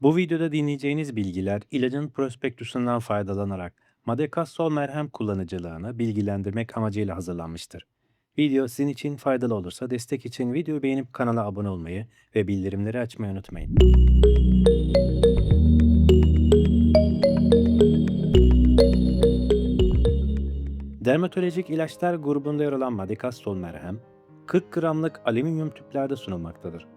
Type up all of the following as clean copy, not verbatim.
Bu videoda dinleyeceğiniz bilgiler ilacın prospektüsünden faydalanarak Madekassol merhem kullanıcılığını bilgilendirmek amacıyla hazırlanmıştır. Video sizin için faydalı olursa destek için videoyu beğenip kanala abone olmayı ve bildirimleri açmayı unutmayın. Dermatolojik ilaçlar grubunda yer alan Madekassol merhem, 40 gramlık alüminyum tüplerde sunulmaktadır.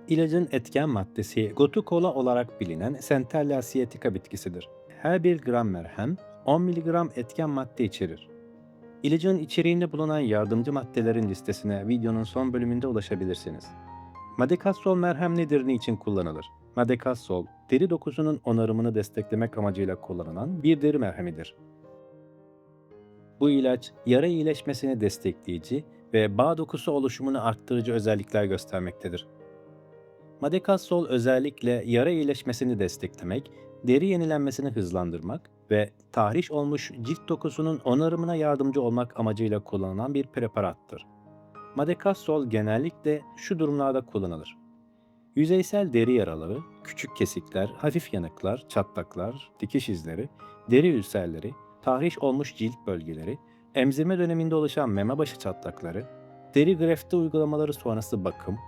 İlacın etken maddesi gotukola olarak bilinen Centella sciatica bitkisidir. Her 1 gram merhem 10 miligram etken madde içerir. İlacın içeriğinde bulunan yardımcı maddelerin listesine videonun son bölümünde ulaşabilirsiniz. Madekassol merhem nedir, niçin kullanılır? Madekassol, deri dokusunun onarımını desteklemek amacıyla kullanılan bir deri merhemidir. Bu ilaç, yara iyileşmesini destekleyici ve bağ dokusu oluşumunu arttırıcı özellikler göstermektedir. Madekassol özellikle yara iyileşmesini desteklemek, deri yenilenmesini hızlandırmak ve tahriş olmuş cilt dokusunun onarımına yardımcı olmak amacıyla kullanılan bir preparattır. Madekassol genellikle şu durumlarda kullanılır: yüzeysel deri yaraları, küçük kesikler, hafif yanıklar, çatlaklar, dikiş izleri, deri ülserleri, tahriş olmuş cilt bölgeleri, emzirme döneminde oluşan meme başı çatlakları, deri grefti uygulamaları sonrası bakım,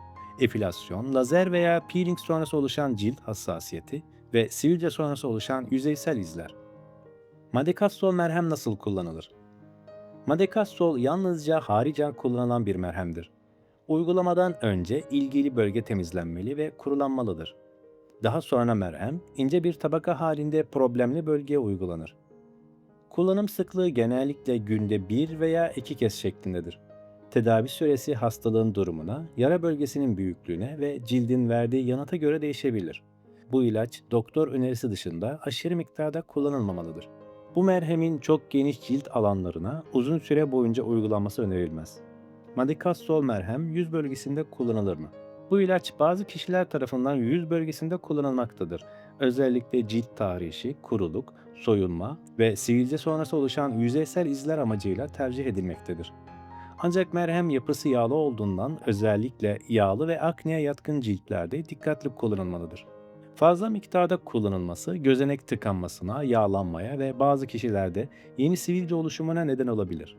epilasyon, lazer veya peeling sonrası oluşan cilt hassasiyeti ve sivilce sonrası oluşan yüzeysel izler. Madekassol merhem nasıl kullanılır? Madekassol yalnızca haricen kullanılan bir merhemdir. Uygulamadan önce ilgili bölge temizlenmeli ve kurulanmalıdır. Daha sonra merhem ince bir tabaka halinde problemli bölgeye uygulanır. Kullanım sıklığı genellikle günde 1 veya 2 kez şeklindedir. Tedavi süresi hastalığın durumuna, yara bölgesinin büyüklüğüne ve cildin verdiği yanıta göre değişebilir. Bu ilaç doktor önerisi dışında aşırı miktarda kullanılmamalıdır. Bu merhemin çok geniş cilt alanlarına uzun süre boyunca uygulanması önerilmez. Madikassol merhem yüz bölgesinde kullanılır mı? Bu ilaç bazı kişiler tarafından yüz bölgesinde kullanılmaktadır. Özellikle cilt tahrişi, kuruluk, soyulma ve sivilce sonrası oluşan yüzeysel izler amacıyla tercih edilmektedir. Ancak merhem yapısı yağlı olduğundan özellikle yağlı ve akneye yatkın ciltlerde dikkatli kullanılmalıdır. Fazla miktarda kullanılması gözenek tıkanmasına, yağlanmaya ve bazı kişilerde yeni sivilce oluşumuna neden olabilir.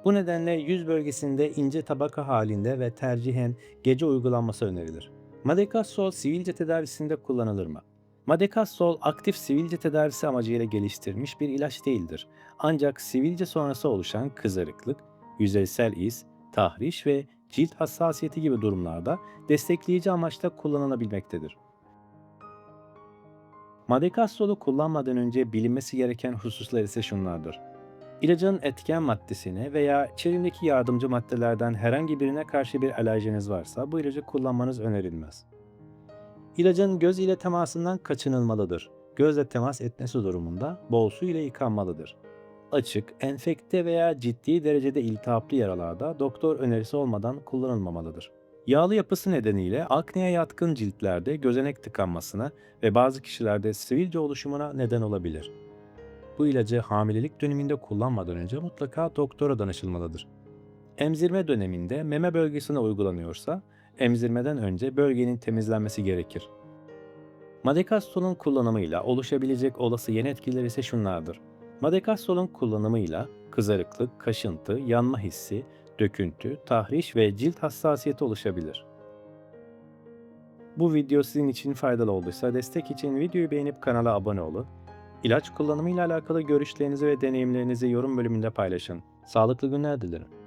Bu nedenle yüz bölgesinde ince tabaka halinde ve tercihen gece uygulanması önerilir. Madekassol sivilce tedavisinde kullanılır mı? Madekassol aktif sivilce tedavisi amacıyla geliştirilmiş bir ilaç değildir. Ancak sivilce sonrası oluşan kızarıklık, yüzeysel iz, tahriş ve cilt hassasiyeti gibi durumlarda destekleyici amaçla kullanılabilmektedir. Madekassol'u kullanmadan önce bilinmesi gereken hususlar ise şunlardır: İlacın etken maddesine veya içeriğindeki yardımcı maddelerden herhangi birine karşı bir alerjiniz varsa bu ilacı kullanmanız önerilmez. İlacın göz ile temasından kaçınılmalıdır. Gözle temas etmesi durumunda bol su ile yıkanmalıdır. Açık, enfekte veya ciddi derecede iltihaplı yaralarda doktor önerisi olmadan kullanılmamalıdır. Yağlı yapısı nedeniyle akneye yatkın ciltlerde gözenek tıkanmasına ve bazı kişilerde sivilce oluşumuna neden olabilir. Bu ilacı hamilelik döneminde kullanmadan önce mutlaka doktora danışılmalıdır. Emzirme döneminde meme bölgesine uygulanıyorsa, emzirmeden önce bölgenin temizlenmesi gerekir. Madekassol'un kullanımıyla oluşabilecek olası yan etkiler ise şunlardır: Madekassol'un kullanımıyla kızarıklık, kaşıntı, yanma hissi, döküntü, tahriş ve cilt hassasiyeti oluşabilir. Bu video sizin için faydalı olduysa destek için videoyu beğenip kanala abone olun. İlaç kullanımıyla alakalı görüşlerinizi ve deneyimlerinizi yorum bölümünde paylaşın. Sağlıklı günler dilerim.